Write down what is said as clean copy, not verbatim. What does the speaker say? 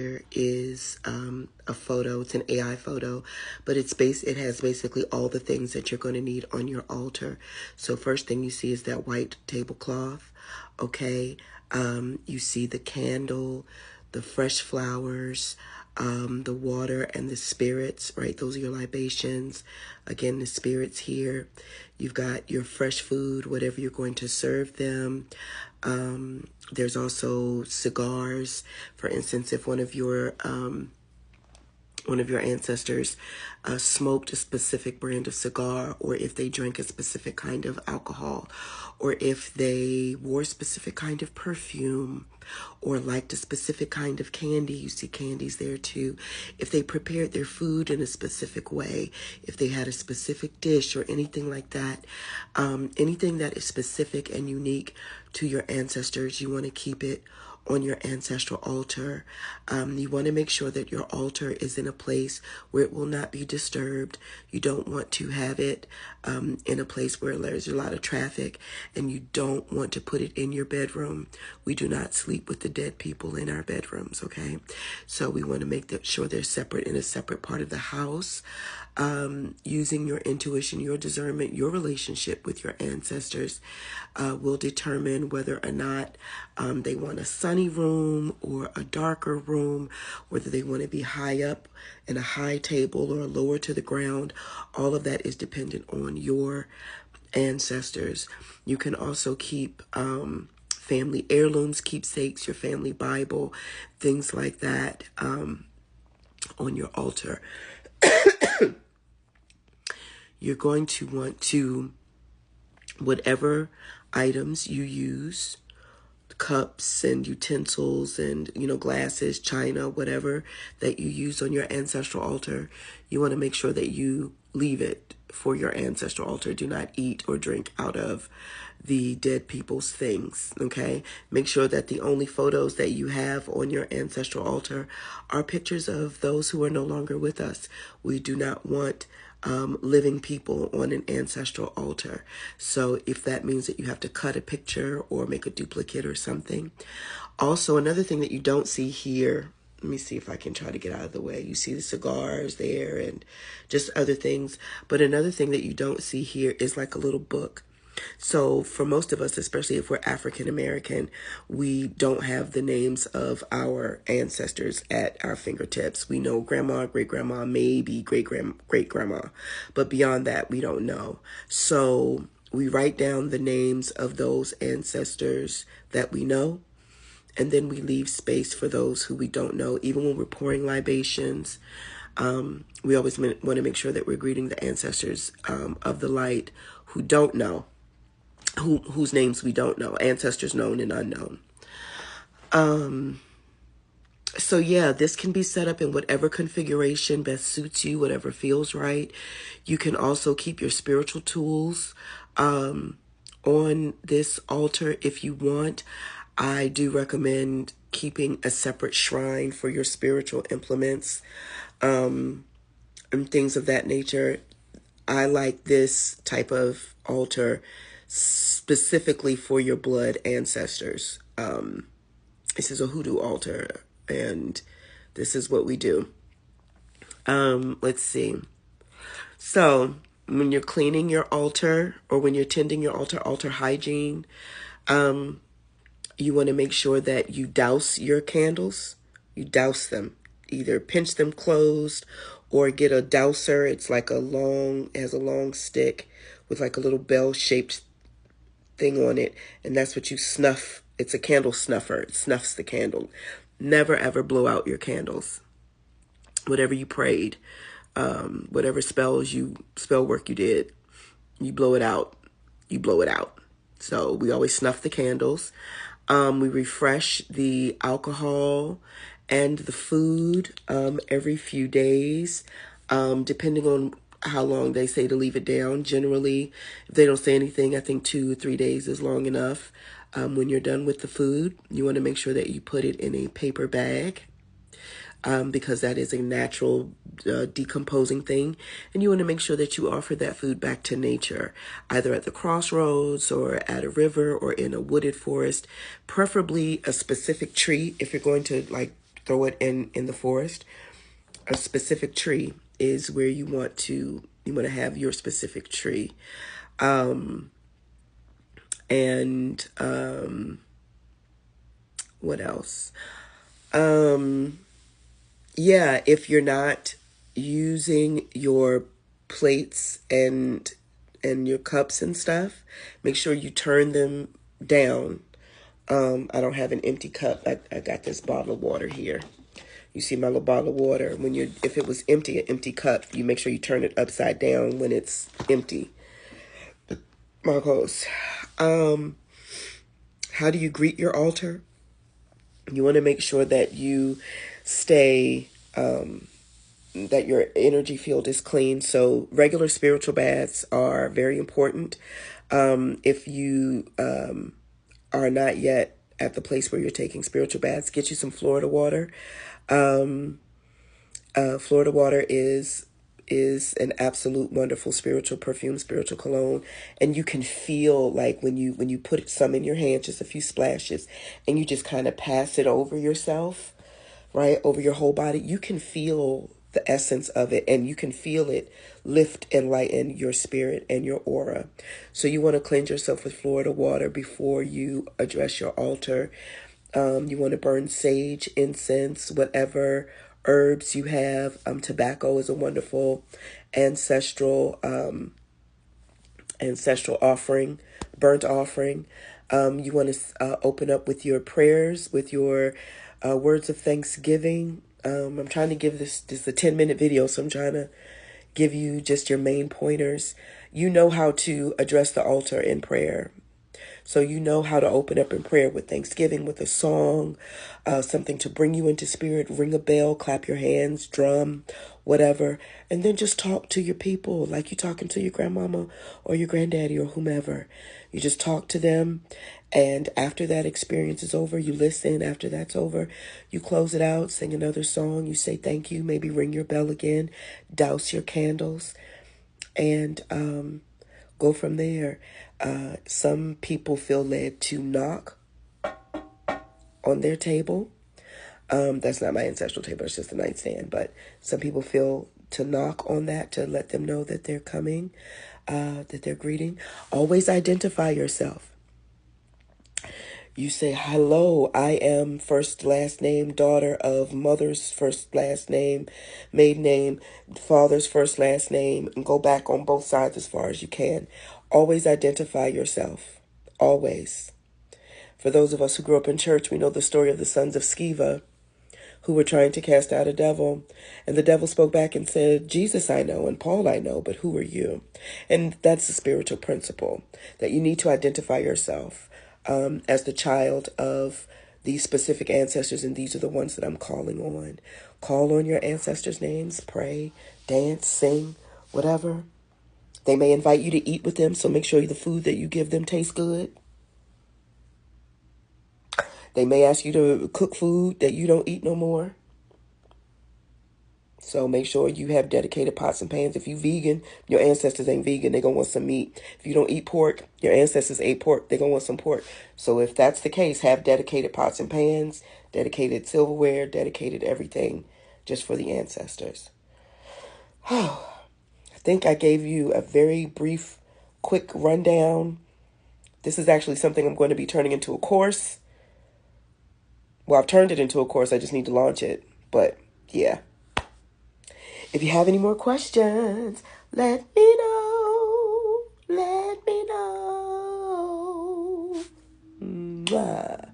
Here is a photo. It's an AI photo, but it has basically all the things that you're going to need on your altar. So first thing you see is that white tablecloth. Okay. You see the candle, the fresh flowers, the water and the spirits, right? Those are your libations. Again, the spirits here. You've got your fresh food, whatever you're going to serve them. There's also cigars. For instance, if one of your ancestors smoked a specific brand of cigar, or if they drank a specific kind of alcohol, or if they wore a specific kind of perfume, or liked a specific kind of candy. You see candies there too. If they prepared their food in a specific way, if they had a specific dish or anything like that, anything that is specific and unique to your ancestors, you want to keep it on your ancestral altar. You want to make sure that your altar is in a place where it will not be disturbed. You don't want to have it in a place where there's a lot of traffic, and you don't want to put it in your bedroom. We do not sleep with the dead people in our bedrooms, okay? So we want to make sure they're separate in a separate part of the house. Using your intuition, your discernment, your relationship with your ancestors will determine whether or not they want a sunny room or a darker room, whether they want to be high up in a high table or lower to the ground. All of that is dependent on your ancestors. You can also keep family heirlooms, keepsakes, your family Bible, things like that on your altar. You're going to want to, whatever items you use, cups and utensils and, glasses, china, whatever that you use on your ancestral altar, you want to make sure that you leave it for your ancestral altar. Do not eat or drink out of the dead people's things, okay? Make sure that the only photos that you have on your ancestral altar are pictures of those who are no longer with us. We do not want living people on an ancestral altar. So if that means that you have to cut a picture or make a duplicate or something. Also, another thing that you don't see here, let me see if I can try to get out of the way. You see the cigars there and just other things. But another thing that you don't see here is like a little book. So for most of us, especially if we're African American, we don't have the names of our ancestors at our fingertips. We know grandma, great-grandma, maybe great-grandma, but beyond that, we don't know. So we write down the names of those ancestors that we know, and then we leave space for those who we don't know. Even when we're pouring libations, we always want to make sure that we're greeting the ancestors of the light who don't know. Whose names we don't know, ancestors known and unknown. So yeah, this can be set up in whatever configuration best suits you, whatever feels right. You can also keep your spiritual tools on this altar if you want. I do recommend keeping a separate shrine for your spiritual implements and things of that nature. I like this type of altar specifically for your blood ancestors. This is a hoodoo altar, and this is what we do. Let's see. So when you're cleaning your altar, or when you're tending your altar hygiene, you want to make sure that you douse your candles. You douse them. Either pinch them closed or get a douser. It's like it has a long stick with like a little bell-shaped thing on it, and that's what you snuff. It's a candle snuffer. It snuffs the candle. Never ever blow out your candles. Whatever you prayed, whatever spell work you did, you blow it out. You blow it out. So we always snuff the candles. We refresh the alcohol and the food every few days, depending on how long they say to leave it down. Generally, if they don't say anything, I think 2 or 3 days is long enough. When you're done with the food, you want to make sure that you put it in a paper bag because that is a natural decomposing thing. And you want to make sure that you offer that food back to nature, either at the crossroads or at a river or in a wooded forest, preferably a specific tree if you're going to like throw it in the forest. A specific tree is where you want to have your specific tree. And what else? Yeah, if you're not using your plates and your cups and stuff, make sure you turn them down. I don't have an empty cup. I got this bottle of water here. You see my little bottle of water. If it was empty, an empty cup, you make sure you turn it upside down when it's empty. Marcos, how do you greet your altar? You want to make sure that you stay, that your energy field is clean. So regular spiritual baths are very important. If you are not yet at the place where you're taking spiritual baths, get you some Florida water. Florida water is an absolute wonderful spiritual perfume, spiritual cologne, and you can feel like when you put some in your hand, just a few splashes, and you just kind of pass it over yourself, right, over your whole body, you can feel the essence of it, and you can feel it lift and lighten your spirit and your aura. So you want to cleanse yourself with Florida water before you address your altar. You want to burn sage, incense, whatever herbs you have. Tobacco is a wonderful ancestral offering, burnt offering. You want to open up with your prayers, with your words of thanksgiving. I'm trying to give this a 10-minute video, so I'm trying to give you just your main pointers. You know how to address the altar in prayer. So you know how to open up in prayer with thanksgiving, with a song, something to bring you into spirit, ring a bell, clap your hands, drum, whatever. And then just talk to your people like you're talking to your grandmama or your granddaddy or whomever. You just talk to them. And after that experience is over, you listen. After that's over, you close it out, sing another song. You say thank you, maybe ring your bell again, douse your candles, and go from there. Some people feel led to knock on their table. That's not my ancestral table, it's just a nightstand. But some people feel to knock on that to let them know that they're coming, that they're greeting. Always identify yourself. You say, hello, I am first, last name, daughter of mother's first, last name, maiden name, father's first, last name, and go back on both sides as far as you can. Always identify yourself. Always. For those of us who grew up in church, we know the story of the sons of Sceva who were trying to cast out a devil. And the devil spoke back and said, Jesus I know and Paul I know, but who are you? And that's the spiritual principle, that you need to identify yourself as the child of these specific ancestors, and these are the ones that I'm calling on. Call on your ancestors' names, pray, dance, sing, whatever. They may invite you to eat with them, so make sure the food that you give them tastes good. They may ask you to cook food that you don't eat no more. So make sure you have dedicated pots and pans. If you vegan, your ancestors ain't vegan. They're going to want some meat. If you don't eat pork, your ancestors ate pork. They're going to want some pork. So if that's the case, have dedicated pots and pans, dedicated silverware, dedicated everything just for the ancestors. Oh, I think I gave you a very brief, quick rundown. This is actually something I'm going to be turning into a course. Well, I've turned it into a course. I just need to launch it. But yeah. If you have any more questions, let me know. Let me know. Mwah.